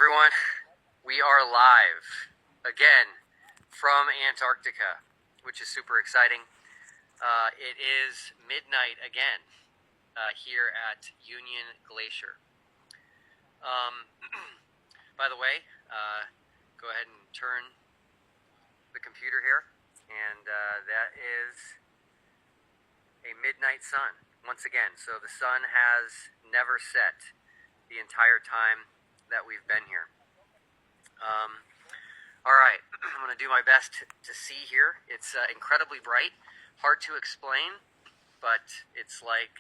everyone. We are live again from Antarctica, which is super exciting. It is midnight again here at Union Glacier. By the way, go ahead and turn the computer here, and that is a midnight sun once again. So the sun has never set the entire time that we've been here. All right, I'm going to do my best to see here. It's incredibly bright, hard to explain, but it's like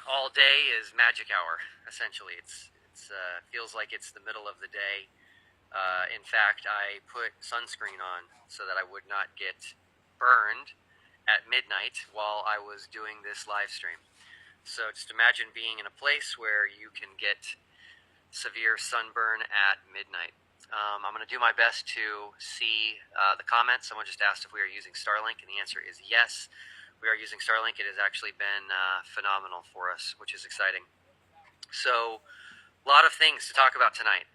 all day is magic hour, essentially. It feels like it's the middle of the day. In fact, I put sunscreen on so that I would not get burned at midnight while I was doing this live stream. So just imagine being in a place where you can get severe sunburn at midnight. I'm going to do my best to see the comments. Someone just asked if we are using Starlink, and the answer is yes. We are using Starlink. It has actually been phenomenal for us, which is exciting. So a lot of things to talk about tonight.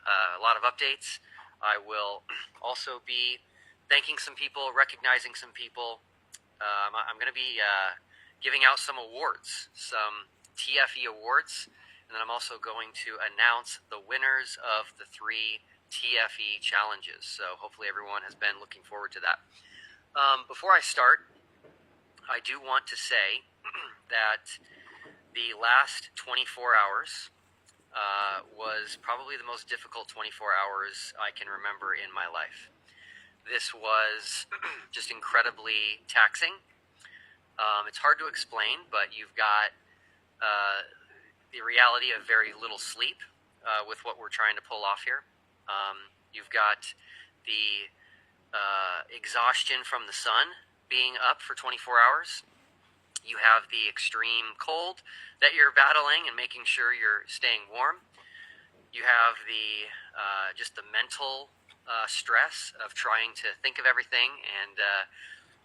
A lot of updates. I will also be thanking some people, recognizing some people. I'm going to be giving out some awards, some TFE awards, and then I'm also going to announce the winners of the 3 TFE challenges. So hopefully everyone has been looking forward to that. Before I start, I do want to say that the last 24 hours was probably the most difficult 24 hours I can remember in my life. This was just incredibly taxing. It's hard to explain, but you've got the reality of very little sleep with what we're trying to pull off here. You've got the exhaustion from the sun being up for 24 hours. You have the extreme cold that you're battling and making sure you're staying warm. You have the just the mental stress of trying to think of everything and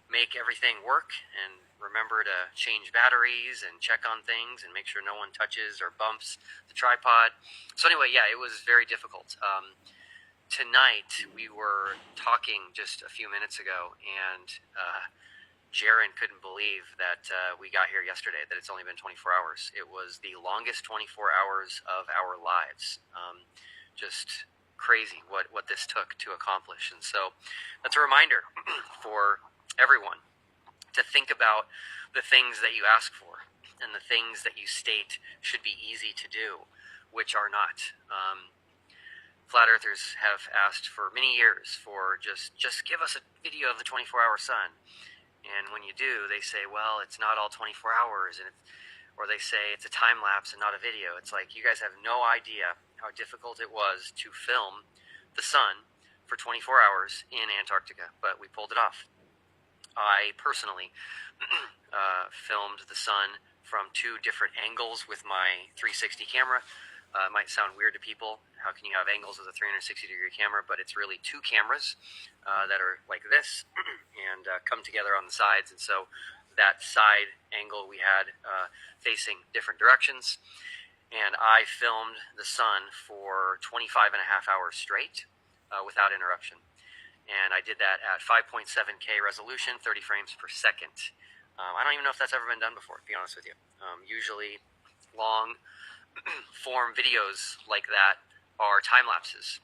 make everything work, and remember to change batteries and check on things and make sure no one touches or bumps the tripod. So anyway, yeah, it was very difficult. Tonight, we were talking just a few minutes ago, and Jaron couldn't believe that we got here yesterday, that it's only been 24 hours. It was the longest 24 hours of our lives. Just crazy what this took to accomplish. And so that's a reminder for everyone to think about the things that you ask for and the things that you state should be easy to do, which are not. Flat earthers have asked for many years for just give us a video of the 24-hour sun. And when you do, they say, well, it's not all 24 hours, or they say it's a time lapse and not a video. It's like, you guys have no idea how difficult it was to film the sun for 24 hours in Antarctica, but we pulled it off. I personally filmed the sun from 2 different angles with my 360 camera. It might sound weird to people. How can you have angles with a 360-degree camera? But it's really 2 cameras that are like this and come together on the sides. And so that side angle we had facing different directions. And I filmed the sun for 25 and a half hours straight without interruption. And I did that at 5.7K resolution, 30 frames per second. I don't even know if that's ever been done before, to be honest with you. Usually long form videos like that are time lapses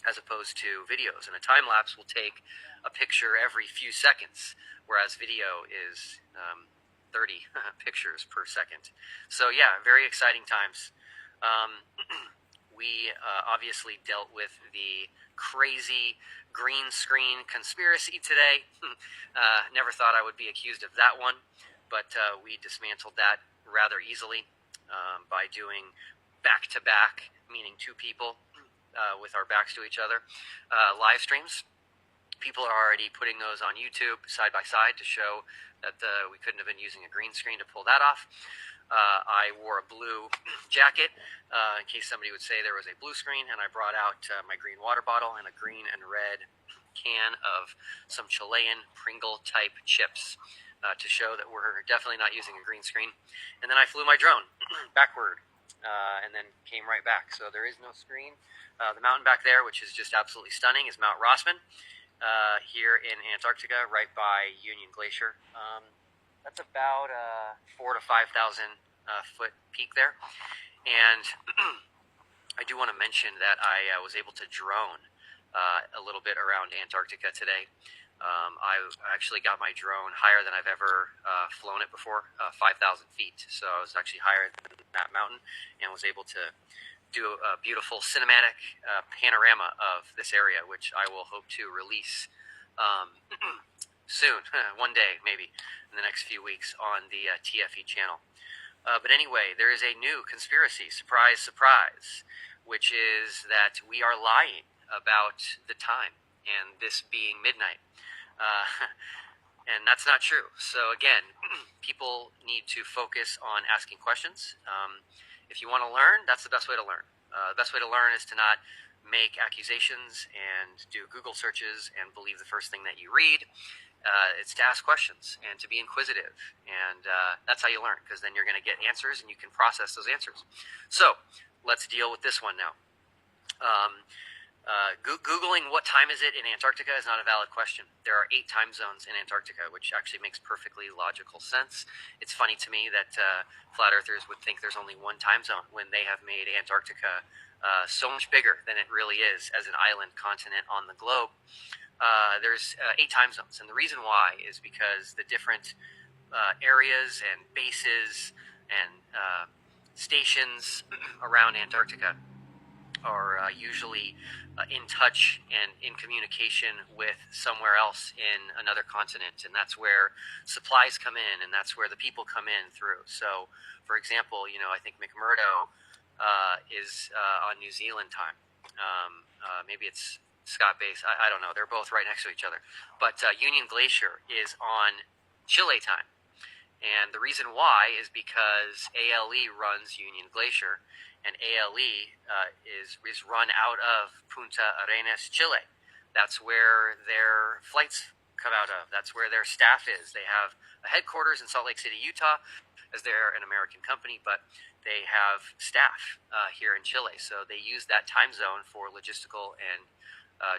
as opposed to videos. And a time lapse will take a picture every few seconds, whereas video is 30 pictures per second. So yeah, very exciting times. We obviously dealt with the crazy green screen conspiracy today. Never thought I would be accused of that one, but we dismantled that rather easily by doing back-to-back, meaning 2 people with our backs to each other, live streams. People are already putting those on YouTube side by side to show that we couldn't have been using a green screen to pull that off. I wore a blue jacket in case somebody would say there was a blue screen, and I brought out my green water bottle and a green and red can of some Chilean Pringle type chips to show that we're definitely not using a green screen. And then I flew my drone backward and then came right back. So there is no screen. The mountain back there, which is just absolutely stunning, is Mount Rossman here in Antarctica, right by Union Glacier. That's about 4,000 to 5,000 foot peak there. And I do want to mention that I was able to drone a little bit around Antarctica today. I actually got my drone higher than I've ever flown it before, 5,000 feet. So I was actually higher than that mountain and was able to do a beautiful cinematic panorama of this area, which I will hope to release soon, one day maybe, in the next few weeks on the TFE channel. But anyway, there is a new conspiracy, surprise, surprise, which is that we are lying about the time, and this being midnight. And that's not true. So again, people need to focus on asking questions. If you want to learn, that's the best way to learn. The best way to learn is to not make accusations and do Google searches and believe the first thing that you read. It's to ask questions and to be inquisitive. And that's how you learn, because then you're going to get answers and you can process those answers. So let's deal with this one now. Googling what time is it in Antarctica is not a valid question. There are 8 time zones in Antarctica, which actually makes perfectly logical sense. It's funny to me that flat earthers would think there's only one time zone when they have made Antarctica so much bigger than it really is as an island continent on the globe. There's 8 time zones, and the reason why is because the different areas and bases and stations around Antarctica are usually in touch and in communication with somewhere else in another continent, and that's where supplies come in, and that's where the people come in through. So, for example, I think McMurdo is on New Zealand time. Maybe it's Scott Base. I don't know. They're both right next to each other. But Union Glacier is on Chile time. And the reason why is because ALE runs Union Glacier, and ALE is run out of Punta Arenas, Chile. That's where their flights come out of. That's where their staff is. They have a headquarters in Salt Lake City, Utah, as they're an American company, but they have staff here in Chile. So they use that time zone for logistical and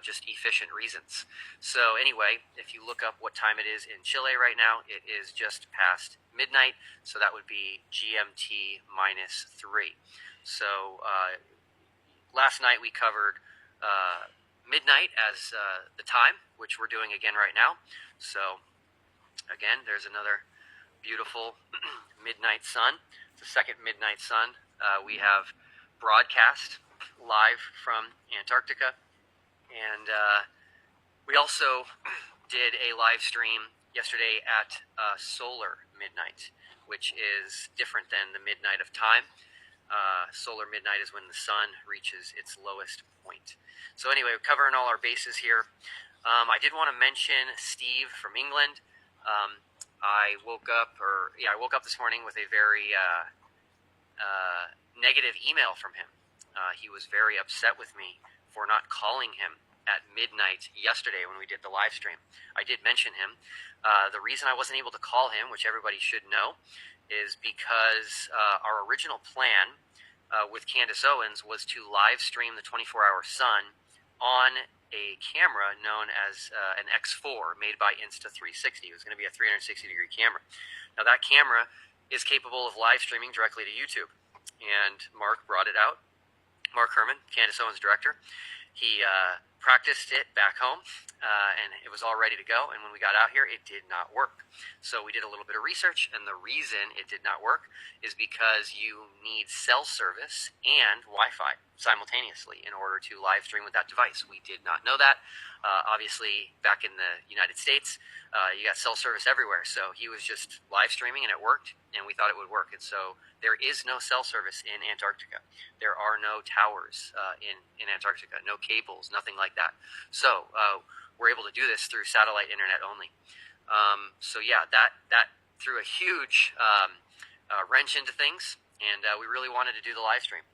just efficient reasons. So anyway, if you look up what time it is in Chile right now, it is just past midnight. So that would be GMT -3. So last night we covered midnight as the time, which we're doing again right now. So again, there's another beautiful midnight sun. It's the second midnight sun. We have broadcast live from Antarctica. And we also did a live stream yesterday at solar midnight, which is different than the midnight of time. Solar midnight is when the sun reaches its lowest point. So anyway, we're covering all our bases here. I did want to mention Steve from England. I woke up this morning with a very negative email from him. He was very upset with me for not calling him at midnight yesterday when we did the live stream. I did mention him. The reason I wasn't able to call him, which everybody should know, is because our original plan with Candace Owens was to live stream the 24-hour sun on a camera known as an X4 made by Insta360. It was going to be a 360-degree camera. Now that camera is capable of live streaming directly to YouTube, and Mark brought it out. Mark Herman, Candace Owens' director. He practiced it back home, and it was all ready to go. And when we got out here, it did not work. So we did a little bit of research, and the reason it did not work is because you need cell service and Wi-Fi simultaneously in order to live stream with that device. We did not know that. Obviously, back in the United States, you got cell service everywhere. So he was just live streaming, and it worked, and we thought it would work. And so there is no cell service in Antarctica. There are no towers in Antarctica, no cables, nothing like that. So we're able to do this through satellite internet only. So yeah, that threw a huge wrench into things, and we really wanted to do the live stream.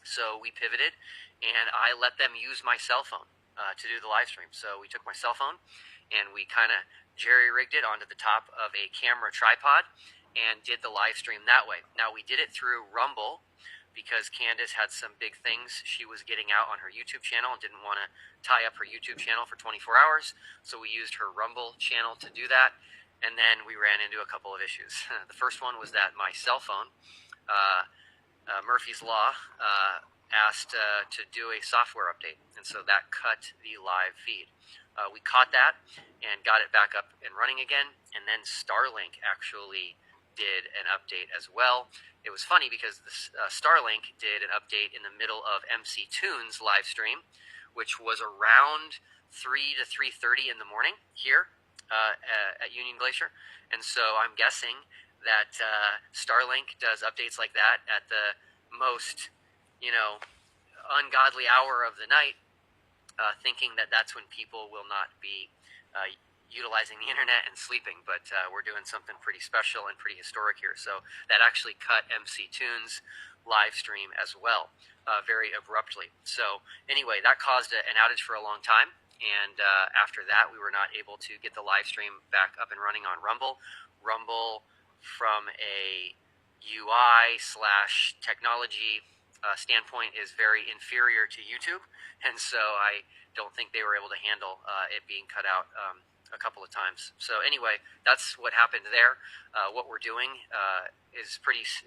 So we pivoted, and I let them use my cell phone to do the live stream. So we took my cell phone, and we kind of jerry-rigged it onto the top of a camera tripod and did the live stream that way. Now, we did it through Rumble, because Candace had some big things she was getting out on her YouTube channel and didn't want to tie up her YouTube channel for 24 hours. So we used her Rumble channel to do that. And then we ran into a couple of issues. The first one was that my cell phone, Murphy's Law, asked to do a software update. And so that cut the live feed. We caught that and got it back up and running again. And then Starlink actually did an update as well. It was funny because Starlink did an update in the middle of MC Tunes live stream, which was around 3 to 3:30 in the morning here at Union Glacier. And so I'm guessing that Starlink does updates like that at the most, ungodly hour of the night, thinking that that's when people will not be utilizing the internet and sleeping. But we're doing something pretty special and pretty historic here. So that actually cut MC Tunes live stream as well, very abruptly. So anyway, that caused an outage for a long time. And after that, we were not able to get the live stream back up and running on Rumble. Rumble, from a UI/technology standpoint, is very inferior to YouTube. And so I don't think they were able to handle it being cut out a couple of times. So anyway, that's what happened there. What we're doing is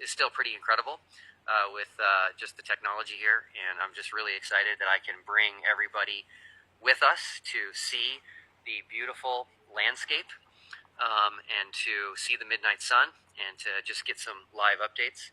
still pretty incredible with just the technology here. And I'm just really excited that I can bring everybody with us to see the beautiful landscape and to see the midnight sun and to just get some live updates.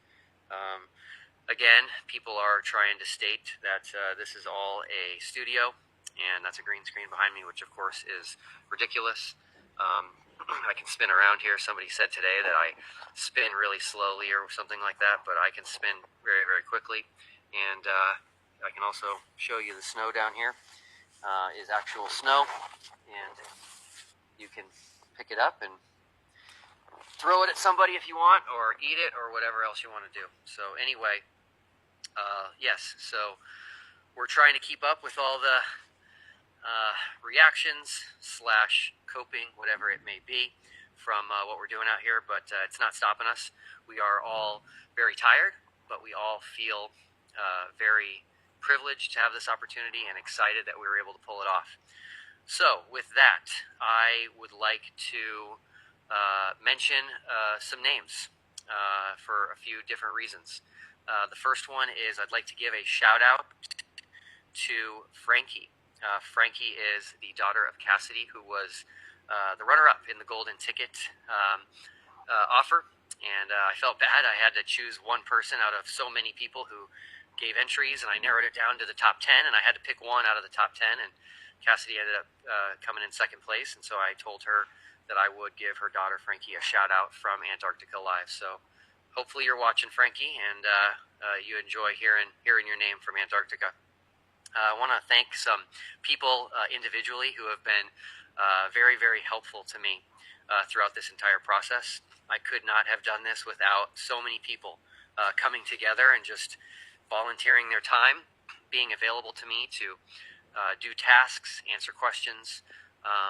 Again, people are trying to state that this is all a studio, and that's a green screen behind me, which of course is ridiculous. I can spin around here. Somebody said today that I spin really slowly or something like that, but I can spin very, very quickly. And I can also show you the snow down here. Is actual snow, and you can pick it up and throw it at somebody if you want, or eat it, or whatever else you want to do. So anyway, yes, so we're trying to keep up with all the reactions / coping, whatever it may be, from what we're doing out here, but it's not stopping us. We are all very tired, but we all feel very privileged to have this opportunity and excited that we were able to pull it off. So with that, I would like to mention some names for a few different reasons. The first one is I'd like to give a shout out to Frankie. Frankie is the daughter of Cassidy, who was the runner-up in the golden ticket offer, and I felt bad. I had to choose one person out of so many people who gave entries, and I narrowed it down to the top 10, and I had to pick one out of the top 10, and Cassidy ended up coming in second place, and so I told her that I would give her daughter Frankie a shout out from Antarctica Live. So hopefully you're watching, Frankie, and you enjoy hearing your name from Antarctica. I want to thank some people individually who have been very, very helpful to me throughout this entire process. I could not have done this without so many people coming together and just volunteering their time, being available to me to do tasks, answer questions.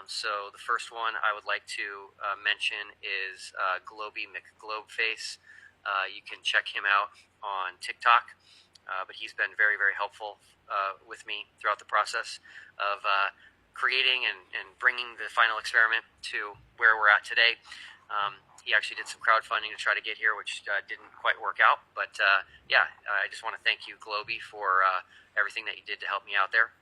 So the first one I would like to mention is Globy McGlobeface. You can check him out on TikTok, but he's been very, very helpful with me throughout the process of creating and bringing the final experiment to where we're at today. He actually did some crowdfunding to try to get here, which didn't quite work out. But yeah, I just want to thank you, Globy, for everything that you did to help me out there.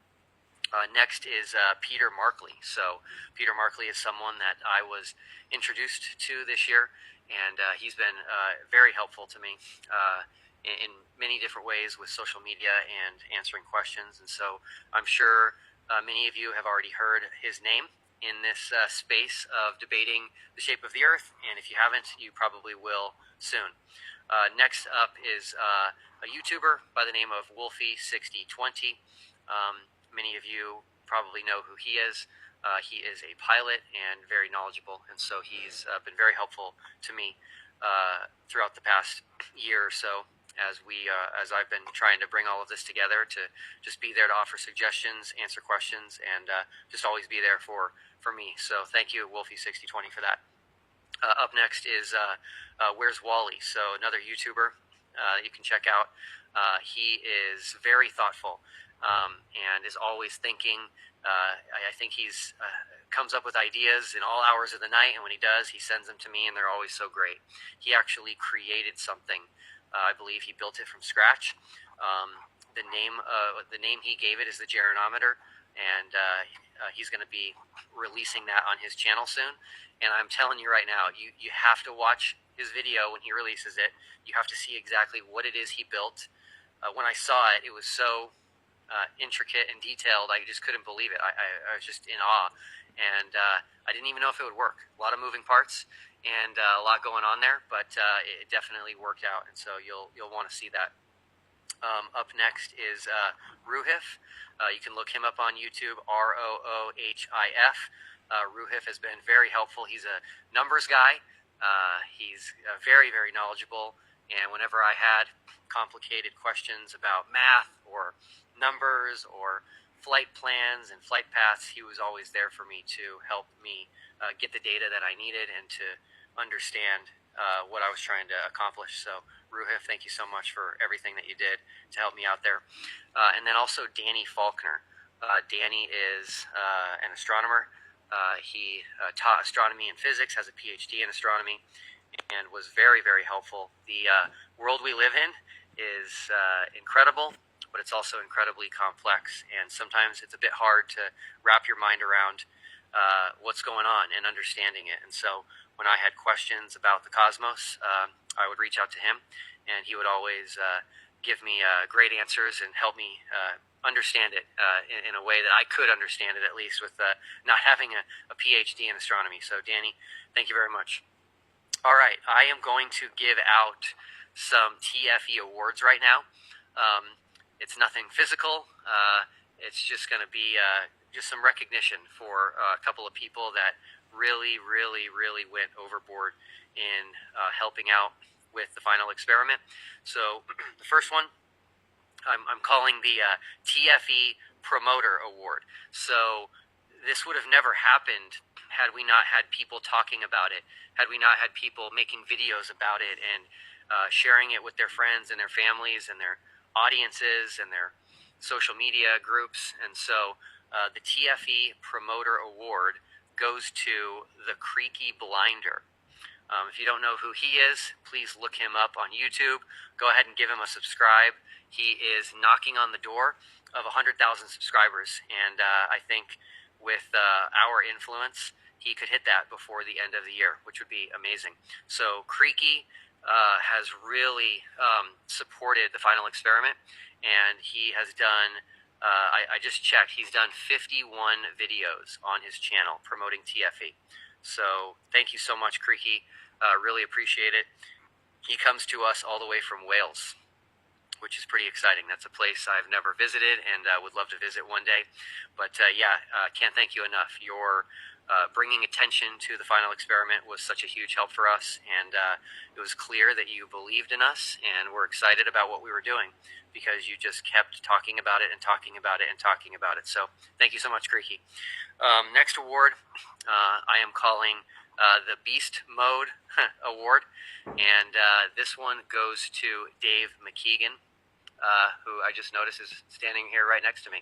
Next is Peter Markley. So Peter Markley is someone that I was introduced to this year, and he's been very helpful to me in many different ways with social media and answering questions. And so I'm sure many of you have already heard his name in this space of debating the shape of the Earth, and if you haven't, you probably will soon. Next up is a YouTuber by the name of Wolfie6020. Many of you probably know who he is. He is a pilot and very knowledgeable, and so he's been very helpful to me throughout the past year or so as I've been trying to bring all of this together to just be there to offer suggestions, answer questions, and just always be there for me. So thank you, Wolfie6020, for that. Up next is Where's Wally? So another YouTuber you can check out. He is very thoughtful and is always thinking. I think he's comes up with ideas in all hours of the night, and when he does, he sends them to me, and they're always so great. He actually created something. I believe he built it from scratch. The name he gave it is the Geronometer, and he's going to be releasing that on his channel soon. And I'm telling you right now, you have to watch his video when he releases it. You have to see exactly what it is he built. When I saw it, it was so intricate and detailed. I just couldn't believe it. I was just in awe, and I didn't even know if it would work. A lot of moving parts and a lot going on there, but it definitely worked out. And so you'll want to see that. Up next is Ruhif. You can look him up on YouTube, Roohif. Ruhif has been very helpful. He's a numbers guy. He's very, very knowledgeable. And whenever I had complicated questions about math or numbers or flight plans and flight paths, he was always there for me to help me get the data that I needed and to understand what I was trying to accomplish. So Ruhif, thank you so much for everything that you did to help me out there. And then also Danny Faulkner. Danny is an astronomer. He taught astronomy and physics, has a PhD in astronomy, and was very, very helpful. The world we live in is incredible, but it's also incredibly complex, and sometimes it's a bit hard to wrap your mind around what's going on and understanding it. And so when I had questions about the cosmos, I would reach out to him, and he would always give me great answers and help me understand it in a way that I could understand it, at least with not having a PhD in astronomy. So Danny, thank you very much. All right, I am going to give out some TFE awards right now. It's nothing physical. It's just going to be just some recognition for a couple of people that really, really, really went overboard in helping out with the final experiment. So the first one, I'm calling the TFE Promoter Award. So this would have never happened had we not had people talking about it, had we not had people making videos about it and sharing it with their friends and their families and their audiences and their social media groups. And so the TFE Promoter Award goes to the Creaky Blinder. If you don't know who he is, please look him up on YouTube. Go ahead and give him a subscribe. He is knocking on the door of 100,000 subscribers, and I think with our influence, he could hit that before the end of the year, which would be amazing. So Creaky has really supported the final experiment, and he has done, I just checked, he's done 51 videos on his channel promoting TFE. So thank you so much, Creaky. Really appreciate it. He comes to us all the way from Wales, which is pretty exciting. That's a place I've never visited and would love to visit one day. But can't thank you enough. Your bringing attention to the final experiment was such a huge help for us, and it was clear that you believed in us and were excited about what we were doing because you just kept talking about it and talking about it and talking about it. So thank you so much, Creaky. Next award, I am calling the Beast Mode Award, and this one goes to Dave McKeegan, who I just noticed is standing here right next to me.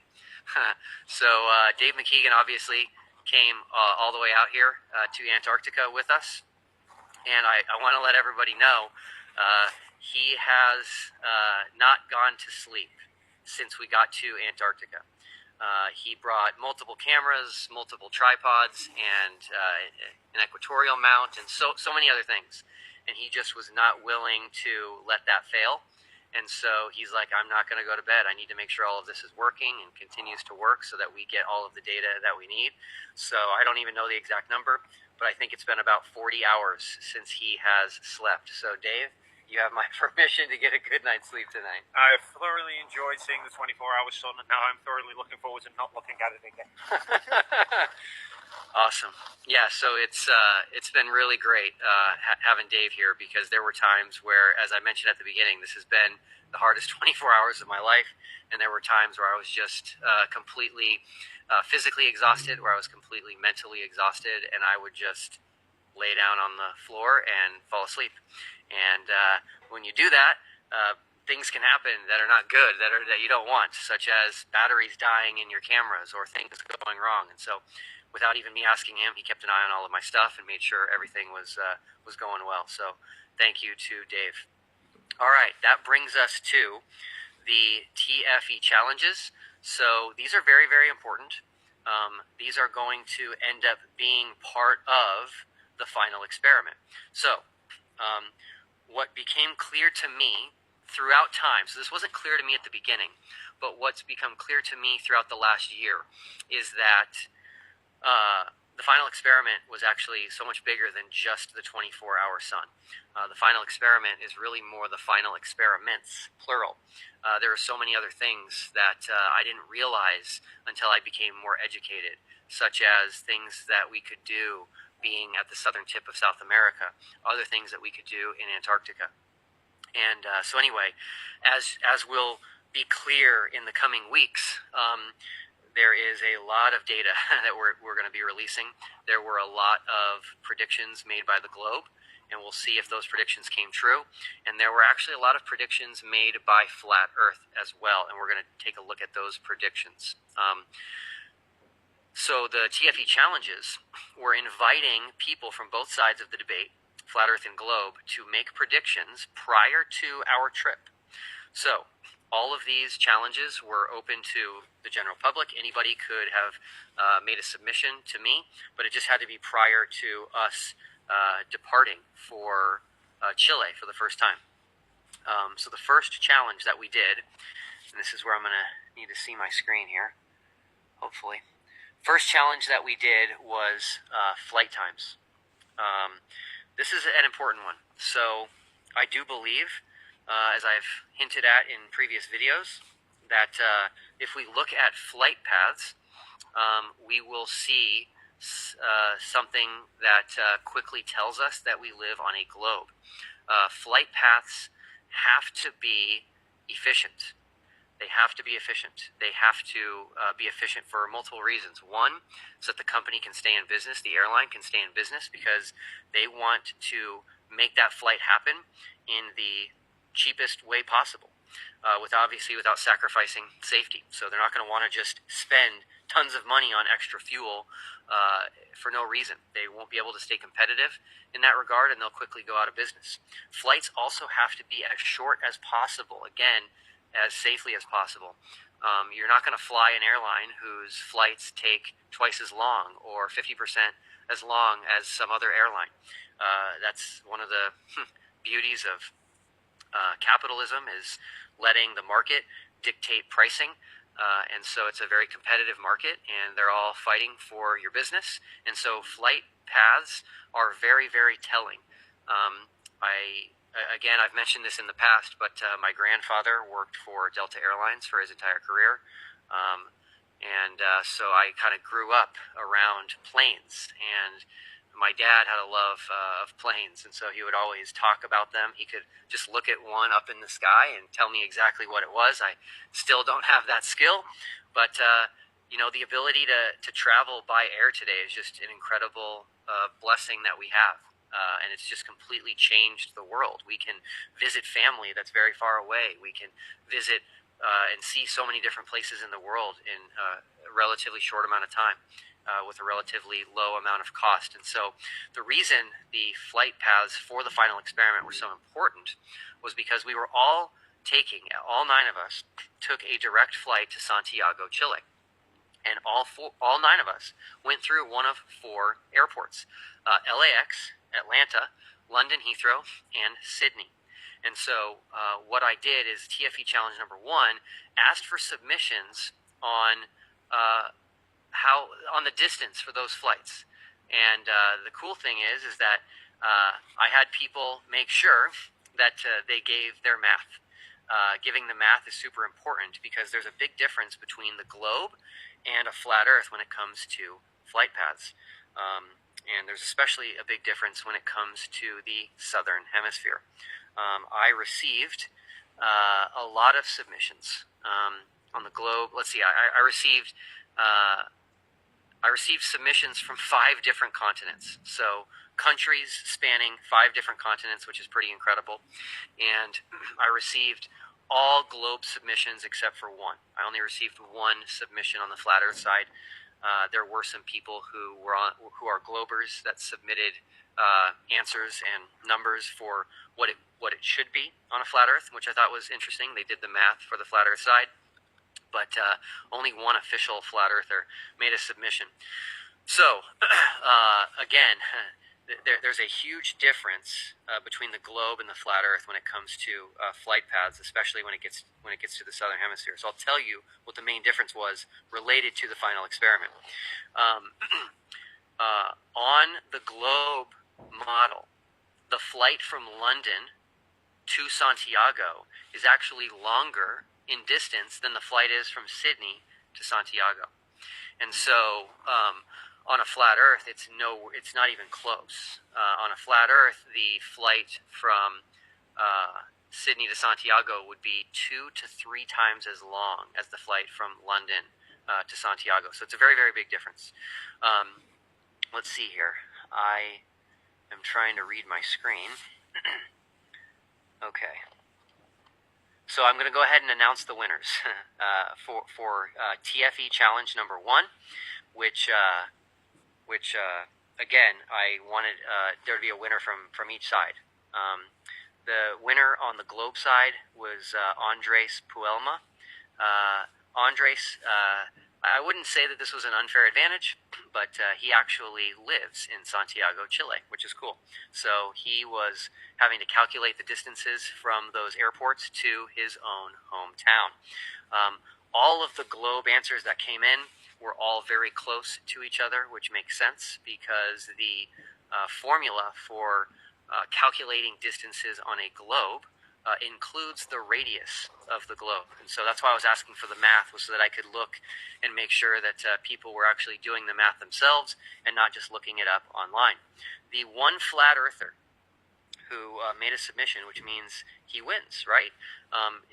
So Dave McKeegan obviously came all the way out here to Antarctica with us, and I want to let everybody know he has not gone to sleep since we got to Antarctica. He brought multiple cameras, multiple tripods, and an equatorial mount, and so many other things. And he just was not willing to let that fail. And so he's like, I'm not going to go to bed. I need to make sure all of this is working and continues to work so that we get all of the data that we need. So I don't even know the exact number, but I think it's been about 40 hours since he has slept. So Dave, you have my permission to get a good night's sleep tonight. I've thoroughly enjoyed seeing the 24-hour sun, and now I'm thoroughly looking forward to not looking at it again. Awesome. Yeah, so it's been really great having Dave here, because there were times where, as I mentioned at the beginning, this has been the hardest 24 hours of my life, and there were times where I was just completely physically exhausted, where I was completely mentally exhausted, and I would just lay down on the floor and fall asleep. And when you do that, things can happen that are not good, that you don't want, such as batteries dying in your cameras or things going wrong. And so, without even me asking him, he kept an eye on all of my stuff and made sure everything was going well. So, thank you to Dave. All right, that brings us to the TFE challenges. So these are very, very important. These are going to end up being part of the final experiment. So what became clear to me throughout time, so this wasn't clear to me at the beginning, but what's become clear to me throughout the last year is that the final experiment was actually so much bigger than just the 24-hour sun. The final experiment is really more the final experiments, plural. There are so many other things that I didn't realize until I became more educated, such as things that we could do being at the southern tip of South America, other things that we could do in Antarctica. And so anyway, as will be clear in the coming weeks, there is a lot of data that we're going to be releasing. There were a lot of predictions made by the globe, and we'll see if those predictions came true. And there were actually a lot of predictions made by Flat Earth as well, and we're going to take a look at those predictions. So the TFE challenges were inviting people from both sides of the debate, Flat Earth and globe, to make predictions prior to our trip. So all of these challenges were open to the general public. Anybody could have made a submission to me, but it just had to be prior to us departing for Chile for the first time. So the first challenge that we did, and this is where I'm going to need to see my screen here, hopefully. First challenge that we did was flight times. This is an important one. So I do believe, as I've hinted at in previous videos, that if we look at flight paths, we will see something that quickly tells us that we live on a globe. Flight paths have to be efficient. They have to be efficient. They have to be efficient for multiple reasons. One, so that the company can stay in business, the airline can stay in business, because they want to make that flight happen in the cheapest way possible, without sacrificing safety. So they're not going to want to just spend tons of money on extra fuel for no reason. They won't be able to stay competitive in that regard, and they'll quickly go out of business. Flights also have to be as short as possible, again, as safely as possible. You're not going to fly an airline whose flights take twice as long or 50% as long as some other airline. That's one of the beauties of capitalism, is letting the market dictate pricing. And so it's a very competitive market, and they're all fighting for your business. And so flight paths are very, very telling. Again, I've mentioned this in the past, but my grandfather worked for Delta Airlines for his entire career. So I kind of grew up around planes, and my dad had a love of planes, and so he would always talk about them. He could just look at one up in the sky and tell me exactly what it was. I still don't have that skill, but the ability to travel by air today is just an incredible blessing that we have. And it's just completely changed the world. We can visit family that's very far away. We can visit and see so many different places in the world in a relatively short amount of time, with a relatively low amount of cost. And so the reason the flight paths for the final experiment were so important was because we were all 9 of us took a direct flight to Santiago, Chile. And all 9 of us went through one of 4 airports: LAX, Atlanta, London Heathrow, and Sydney. And so what I did is TFE challenge number 1 asked for submissions on the distance for those flights. And the cool thing is that I had people make sure that they gave their math. Giving the math is super important, because there's a big difference between the globe and a flat Earth when it comes to flight paths. And there's especially a big difference when it comes to the southern hemisphere. I received a lot of submissions on the globe. Let's see, I received submissions from 5 different continents. So countries spanning 5 different continents, which is pretty incredible. And I received all globe submissions except for one. I only received one submission on the flat Earth side. There were some people who are globers that submitted answers and numbers for what it should be on a flat Earth, which I thought was interesting. They did the math for the flat Earth side, but only one official flat Earther made a submission. So again, there's a huge difference between the globe and the flat Earth when it comes to flight paths, especially when it gets to the southern hemisphere. So I'll tell you what the main difference was related to the final experiment. On the globe model, the flight from London to Santiago is actually longer in distance than the flight is from Sydney to Santiago. And so on a flat Earth, it's not even close. On a flat Earth, the flight from Sydney to Santiago would be 2 to 3 times as long as the flight from London to Santiago. So it's a very, very big difference. Let's see here. I am trying to read my screen. Okay. So I'm going to go ahead and announce the winners for TFE challenge number 1, which again, I wanted there to be a winner from each side. The winner on the globe side was Andres Puelma. Andres, I wouldn't say that this was an unfair advantage, but he actually lives in Santiago, Chile, which is cool. So he was having to calculate the distances from those airports to his own hometown. All of the globe answers that came in were all very close to each other, which makes sense because the formula for calculating distances on a globe includes the radius of the globe. And so that's why I was asking for the math, was so that I could look and make sure that people were actually doing the math themselves and not just looking it up online. The one flat earther who made a submission, which means he wins, right?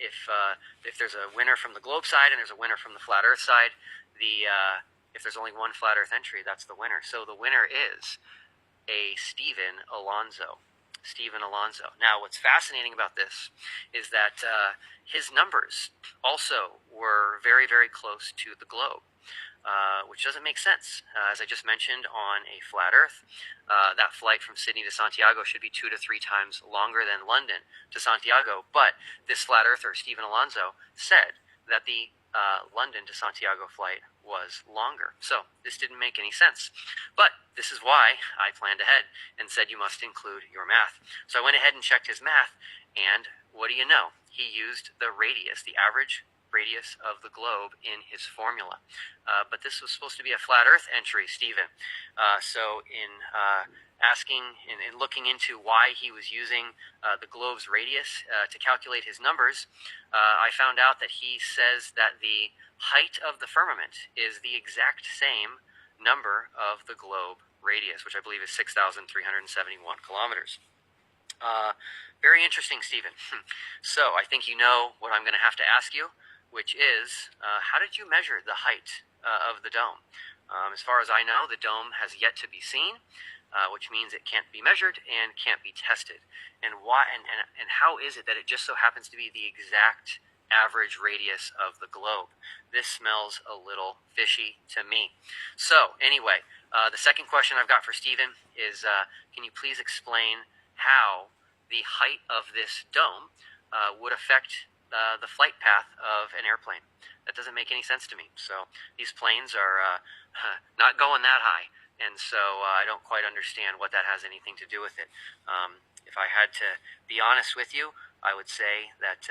If there's a winner from the globe side and there's a winner from the flat earth side, if there's only one flat earth entry, that's the winner. So the winner is a Stephen Alonso. Now, what's fascinating about this is that his numbers also were very, very close to the globe, which doesn't make sense. As I just mentioned, on a flat Earth, that flight from Sydney to Santiago should be 2 to 3 times longer than London to Santiago. But this flat earther, Stephen Alonso, said that the London to Santiago flight was longer. So this didn't make any sense. But this is why I planned ahead and said you must include your math. So I went ahead and checked his math, and what do you know? He used the radius, the average radius of the globe in his formula. But this was supposed to be a flat Earth entry, Stephen. So in looking into why he was using the globe's radius to calculate his numbers, I found out that he says that the height of the firmament is the exact same number of the globe radius, which I believe is 6,371 kilometers. Very interesting, Stephen. So I think you know what I'm going to have to ask you, which is, how did you measure the height of the dome? As far as I know, the dome has yet to be seen, which means it can't be measured and can't be tested. And why? And how is it that it just so happens to be the exact average radius of the globe? This smells a little fishy to me. So anyway, the second question I've got for Stephen is, can you please explain how the height of this dome would affect the flight path of an airplane? That doesn't make any sense to me. So these planes are not going that high, and so I don't quite understand what that has anything to do with it. If I had to be honest with you, I would say that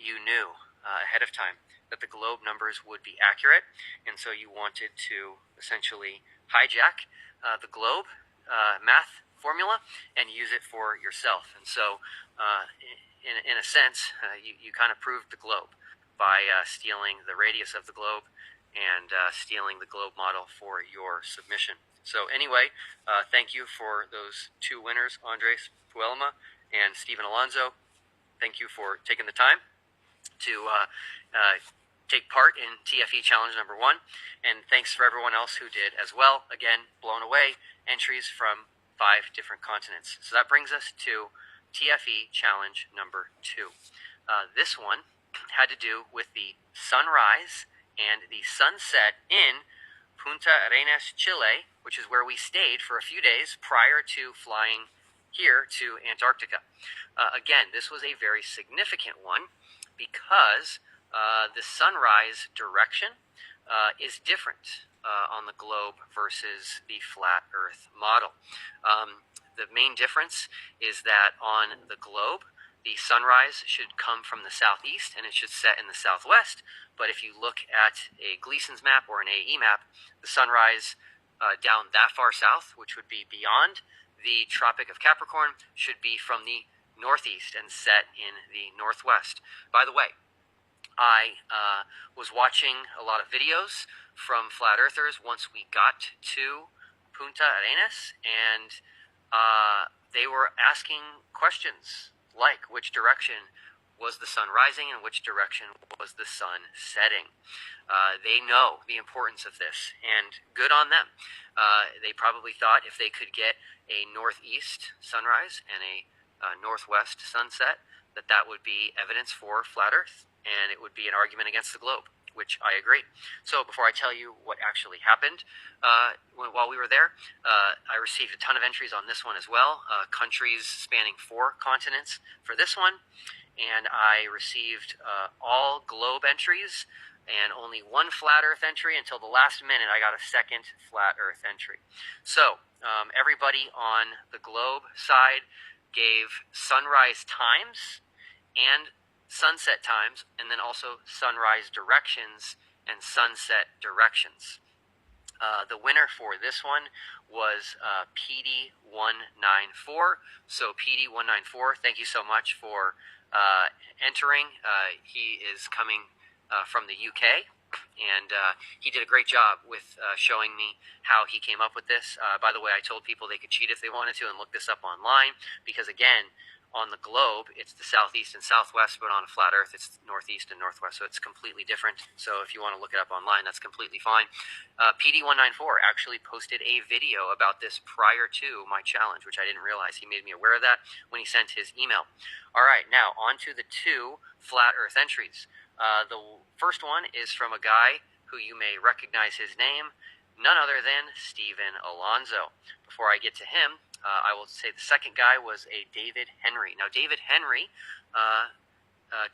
you knew ahead of time that the globe numbers would be accurate, and so you wanted to essentially hijack the globe math formula and use it for yourself. And so in a sense, you kind of proved the globe by stealing the radius of the globe and stealing the globe model for your submission. So anyway, thank you for those 2 winners, Andres Puelma and Stephen Alonso. Thank you for taking the time to take part in TFE challenge number 1, and thanks for everyone else who did as well. Again, blown away, entries from 5 different continents. So that brings us to TFE challenge number 2. This one had to do with the sunrise and the sunset in Punta Arenas, Chile, which is where we stayed for a few days prior to flying here to Antarctica. Again, this was a very significant one because the sunrise direction is different on the globe versus the flat Earth model. The main difference is that on the globe, the sunrise should come from the southeast and it should set in the southwest. But if you look at a Gleason's map or an AE map, the sunrise down that far south, which would be beyond the Tropic of Capricorn, should be from the northeast and set in the northwest. By the way, I was watching a lot of videos from flat earthers once we got to Punta Arenas, and they were asking questions like which direction was the sun rising and which direction was the sun setting. They know the importance of this, and good on them. They probably thought if they could get a northeast sunrise and a northwest sunset, that would be evidence for flat Earth, and it would be an argument against the globe, which I agree. So before I tell you what actually happened while we were there, I received a ton of entries on this one as well, countries spanning 4 continents for this one, and I received all globe entries and only 1 flat Earth entry. Until the last minute I got a second flat Earth entry. So everybody on the globe side gave sunrise times and sunset times, and then also sunrise directions and sunset directions. The winner for this one was PD194. So PD194, thank you so much for entering. He is coming from the UK, and he did a great job with showing me how he came up with this. By the way, I told people they could cheat if they wanted to and look this up online, because again, on the globe, it's the southeast and southwest, but on a flat Earth, it's northeast and northwest, so it's completely different. So if you want to look it up online, that's completely fine. PD194 actually posted a video about this prior to my challenge, which I didn't realize. He made me aware of that when he sent his email. All right, now on to the 2 flat Earth entries. The first one is from a guy who you may recognize his name, none other than Stephen Alonso. Before I get to him, I will say the second guy was a David Henry. Now, David Henry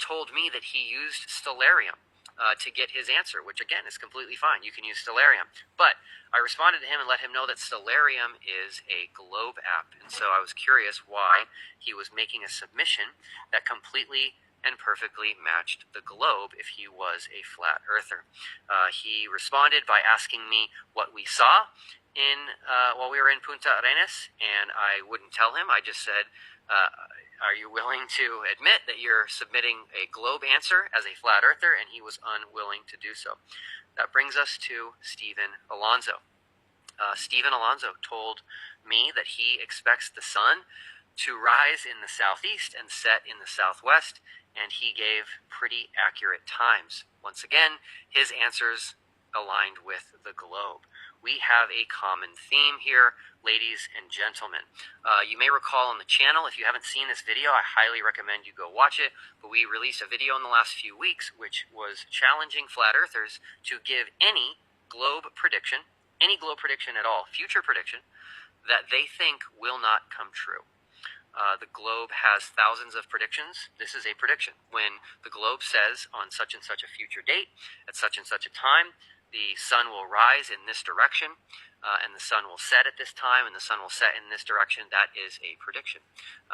told me that he used Stellarium to get his answer, which again is completely fine. You can use Stellarium. But I responded to him and let him know that Stellarium is a globe app. And so I was curious why he was making a submission that completely and perfectly matched the globe if he was a flat earther. He responded by asking me what we saw while we were in Punta Arenas, and I wouldn't tell him. I just said, are you willing to admit that you're submitting a globe answer as a flat earther? And he was unwilling to do so. That brings us to Stephen Alonso. Stephen Alonso told me that he expects the sun to rise in the southeast and set in the southwest, and he gave pretty accurate times. Once again, his answers aligned with the globe. We have a common theme here, ladies and gentlemen. You may recall on the channel, if you haven't seen this video, I highly recommend you go watch it, but we released a video in the last few weeks which was challenging flat earthers to give any globe prediction at all, future prediction, that they think will not come true. The globe has thousands of predictions. This is a prediction. When the globe says on such and such a future date, at such and such a time, the sun will rise in this direction, and the sun will set at this time, and the sun will set in this direction, that is a prediction.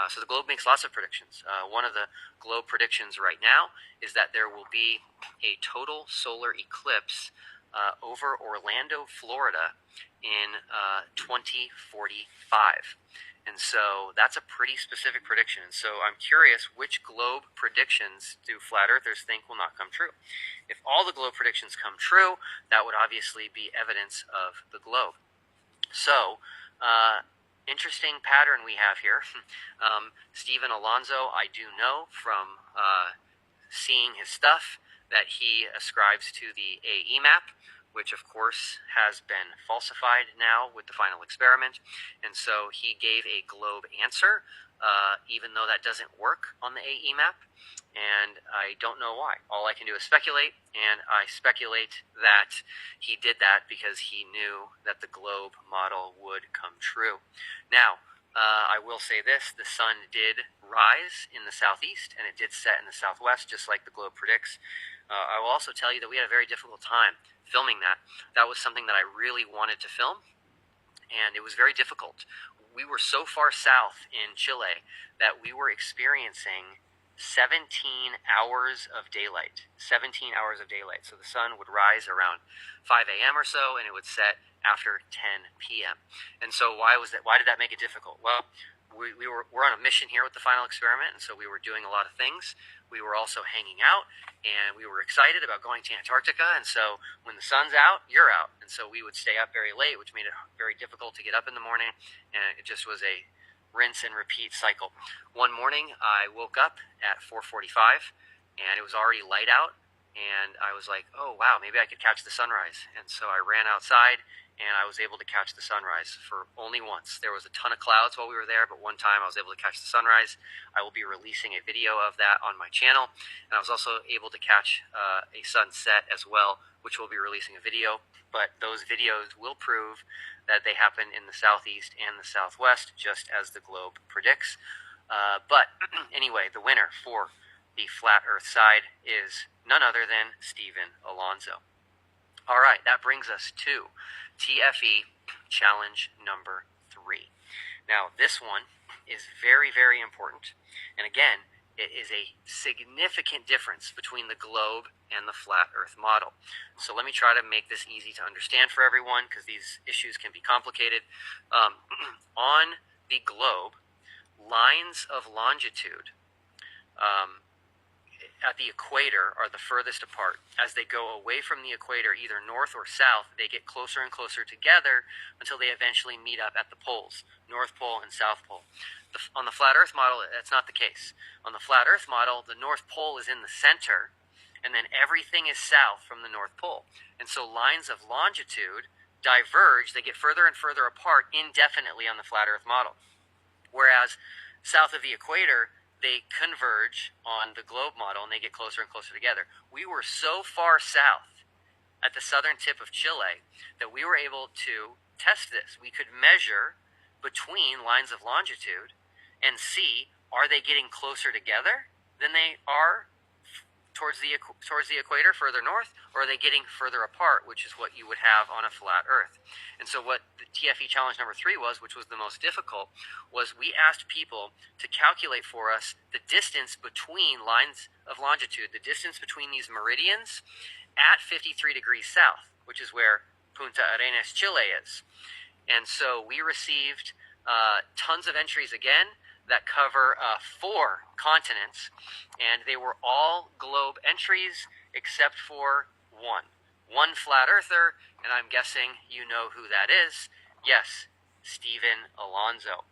So the globe makes lots of predictions. One of the globe predictions right now is that there will be a total solar eclipse over Orlando, Florida in 2045. And so that's a pretty specific prediction. And so I'm curious, which globe predictions do flat earthers think will not come true? If all the globe predictions come true, that would obviously be evidence of the globe. So, interesting pattern we have here. Stephen Alonso, I do know from seeing his stuff that he ascribes to the AE map, which of course has been falsified now with the final experiment. And so he gave a globe answer, even though that doesn't work on the AE map. And I don't know why. All I can do is speculate, and I speculate that he did that because he knew that the globe model would come true. Now, I will say this, the sun did rise in the southeast, and it did set in the southwest, just like the globe predicts. I will also tell you that we had a very difficult time filming that. That was something that I really wanted to film, and it was very difficult. We were so far south in Chile that we were experiencing 17 hours of daylight. 17 hours of daylight. So the sun would rise around 5 a.m. or so, and it would set after 10 p.m. And so why did that make it difficult? Well, we're on a mission here with the final experiment, and so we were doing a lot of things. We were also hanging out, and we were excited about going to Antarctica, and so when the sun's out, you're out. And so we would stay up very late, which made it very difficult to get up in the morning, and it just was a rinse and repeat cycle. One morning, I woke up at 4:45, and it was already light out, and I was like, oh wow, maybe I could catch the sunrise. And so I ran outside, and I was able to catch the sunrise for only once. There was a ton of clouds while we were there, but one time I was able to catch the sunrise. I will be releasing a video of that on my channel, and I was also able to catch a sunset as well, which we'll be releasing a video. But those videos will prove that they happen in the southeast and the southwest, just as the globe predicts. But anyway, the winner for the flat earth side is none other than Stephen Alonso. All right, that brings us to TFE challenge number 3. Now, this one is very, very important. And again, it is a significant difference between the globe and the flat earth model. So let me try to make this easy to understand for everyone, because these issues can be complicated. On the globe, lines of longitude at the equator are the furthest apart. As they go away from the equator, either north or south, they get closer and closer together until they eventually meet up at the poles, North Pole and South Pole. On the flat earth model, that's not the case. On the flat earth model, the North Pole is in the center, and then everything is south from the North Pole. And so lines of longitude diverge, they get further and further apart indefinitely on the flat earth model. Whereas south of the equator, they converge on the globe model, and they get closer and closer together. We were so far south at the southern tip of Chile that we were able to test this. We could measure between lines of longitude and see, are they getting closer together than they are towards the equator further north, or are they getting further apart, which is what you would have on a flat earth. And so what the TFE challenge number 3 was, which was the most difficult, was we asked people to calculate for us the distance between lines of longitude, the distance between these meridians at 53 degrees south, which is where Punta Arenas, Chile is. And so we received tons of entries again that cover 4 continents, and they were all globe entries except for one flat earther, and I'm guessing you know who that is. Yes, Stephen Alonso.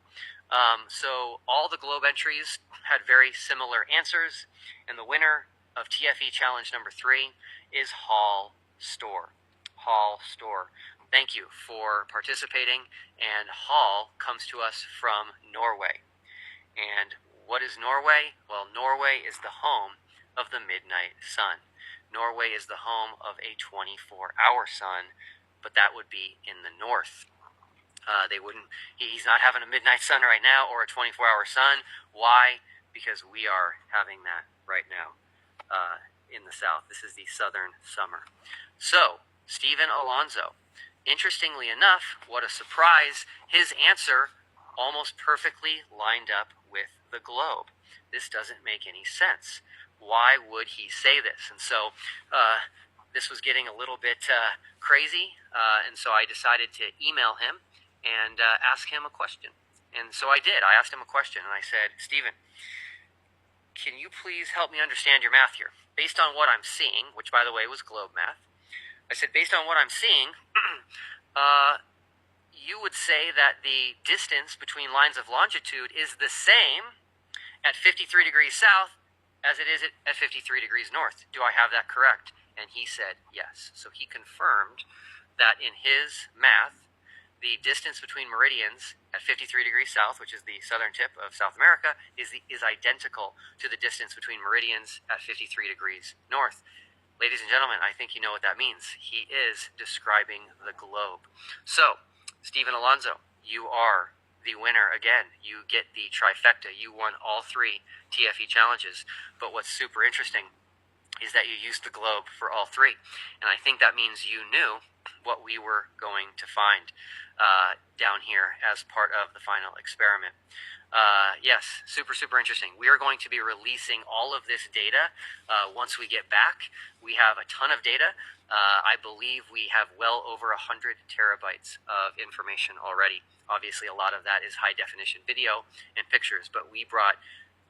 So all the globe entries had very similar answers, and the winner of TFE challenge number 3 is Hall Store. Hall Store. Thank you for participating, and Hall comes to us from Norway. And what is Norway? Well, Norway is the home of the midnight sun. Norway is the home of a 24-hour sun, but that would be in the north. He's not having a midnight sun right now or a 24-hour sun. Why? Because we are having that right now in the south. This is the southern summer. So, Stephen Alonso. Interestingly enough, what a surprise, his answer almost perfectly lined up with the globe. This doesn't make any sense. Why would he say this? And so this was getting a little bit crazy, and so I decided to email him and ask him a question. And so I did. I asked him a question, and I said, Stephen, can you please help me understand your math here? Based on what I'm seeing, which by the way was globe math, I said, based on what I'm seeing, you would say that the distance between lines of longitude is the same at 53 degrees south as it is at 53 degrees north. Do I have that correct? And he said yes. So he confirmed that in his math, the distance between meridians at 53 degrees south, which is the southern tip of South America, is identical to the distance between meridians at 53 degrees north. Ladies and gentlemen, I think you know what that means. He is describing the globe. So, Stephen Alonso, you are the winner again. You get the trifecta. You won all 3 TFE challenges. But what's super interesting is that you used the globe for all 3. And I think that means you knew what we were going to find down here as part of the final experiment. Yes, super interesting. We are going to be releasing all of this data once we get back. We have a ton of data. I believe we have well over 100 terabytes of information already. Obviously, a lot of that is high definition video and pictures, but we brought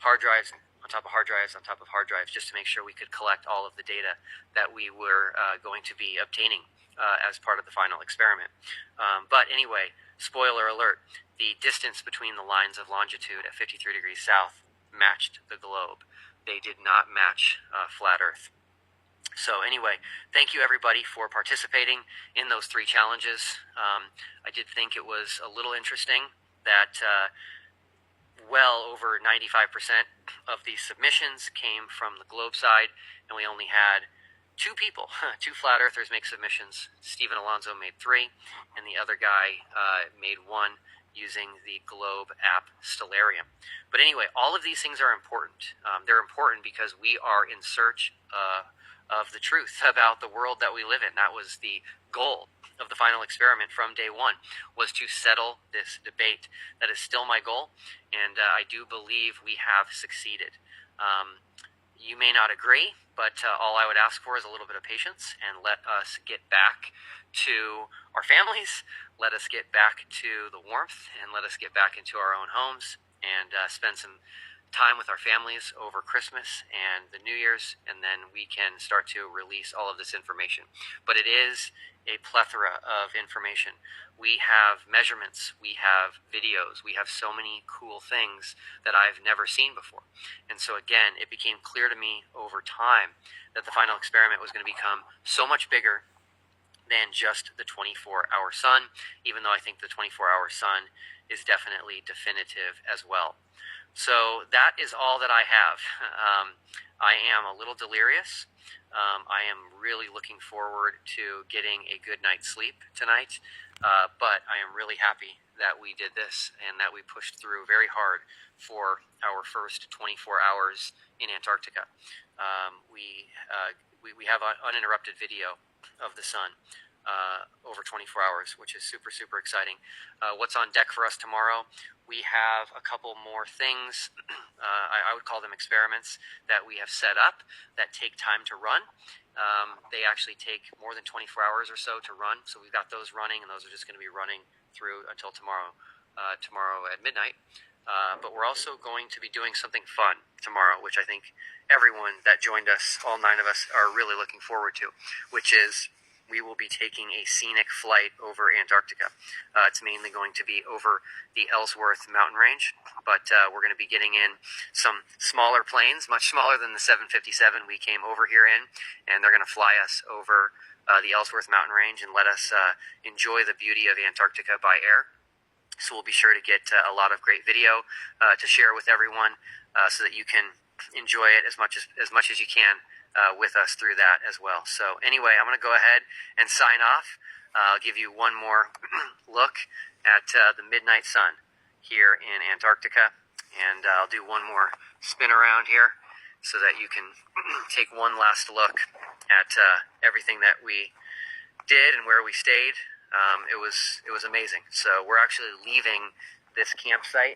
hard drives on top of hard drives on top of hard drives just to make sure we could collect all of the data that we were going to be obtaining as part of the final experiment. But anyway, spoiler alert, the distance between the lines of longitude at 53 degrees south matched the globe. They did not match flat Earth. So anyway, thank you everybody for participating in those 3 challenges. I did think it was a little interesting that well over 95% of the submissions came from the globe side, and we only had 2 people, 2 flat earthers make submissions. Stephen Alonso made 3, and the other guy made 1 using the Globe app Stellarium. But anyway, all of these things are important. They're important because we are in search of the truth about the world that we live in. That was the goal of the final experiment from day 1, was to settle this debate. That is still my goal, and I do believe we have succeeded. You may not agree, but all I would ask for is a little bit of patience and let us get back to our families, let us get back to the warmth, and let us get back into our own homes and spend some time with our families over Christmas and the New Year's, and then we can start to release all of this information. But it is a plethora of information. We have measurements, we have videos, we have so many cool things that I've never seen before. And so again, it became clear to me over time that the final experiment was going to become so much bigger than just the 24-hour sun, even though I think the 24-hour sun is definitely definitive as well. So that is all that I have. I am a little delirious. I am really looking forward to getting a good night's sleep tonight, but I am really happy that we did this and that we pushed through very hard for our first 24 hours in Antarctica. We have an uninterrupted video of the sun over 24 hours, which is super exciting. What's on deck for us tomorrow? We have a couple more things, I would call them experiments, that we have set up that take time to run. They actually take more than 24 hours or so to run, so we've got those running, and those are just going to be running through until tomorrow at midnight. But we're also going to be doing something fun tomorrow, which I think everyone that joined us, all 9 of us, are really looking forward to, which is we will be taking a scenic flight over Antarctica. It's mainly going to be over the Ellsworth mountain range, but we're going to be getting in some smaller planes, much smaller than the 757 we came over here in, and they're going to fly us over the Ellsworth mountain range and let us enjoy the beauty of Antarctica by air. So we'll be sure to get a lot of great video to share with everyone so that you can enjoy it as much as you can with us through that as well. So anyway, I'm going to go ahead and sign off. I'll give you one more look at the midnight sun here in Antarctica, and I'll do one more spin around here so that you can take one last look at everything that we did and where we stayed. It was amazing. So we're actually leaving this campsite.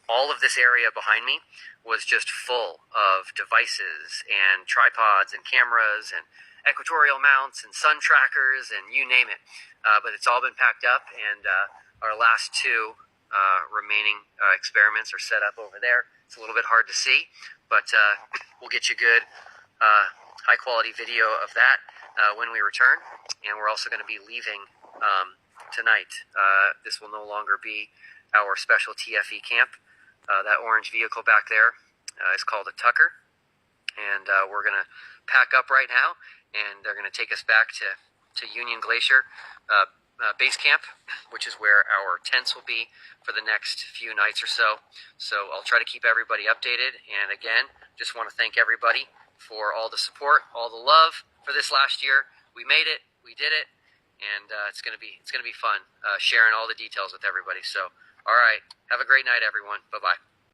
All of this area behind me was just full of devices and tripods and cameras and equatorial mounts and sun trackers and you name it. But it's all been packed up, and our last 2 remaining experiments are set up over there. It's a little bit hard to see, but we'll get you good high-quality video of that when we return. And we're also going to be leaving tonight. This will no longer be our special TFE camp. That orange vehicle back there is called a Tucker. And we're going to pack up right now, and they're going to take us back to Union Glacier base camp, which is where our tents will be for the next few nights or so. So I'll try to keep everybody updated. And again, just want to thank everybody for all the support, all the love for this last year. We made it, we did it, and it's gonna be fun sharing all the details with everybody. So, all right, have a great night, everyone. Bye bye.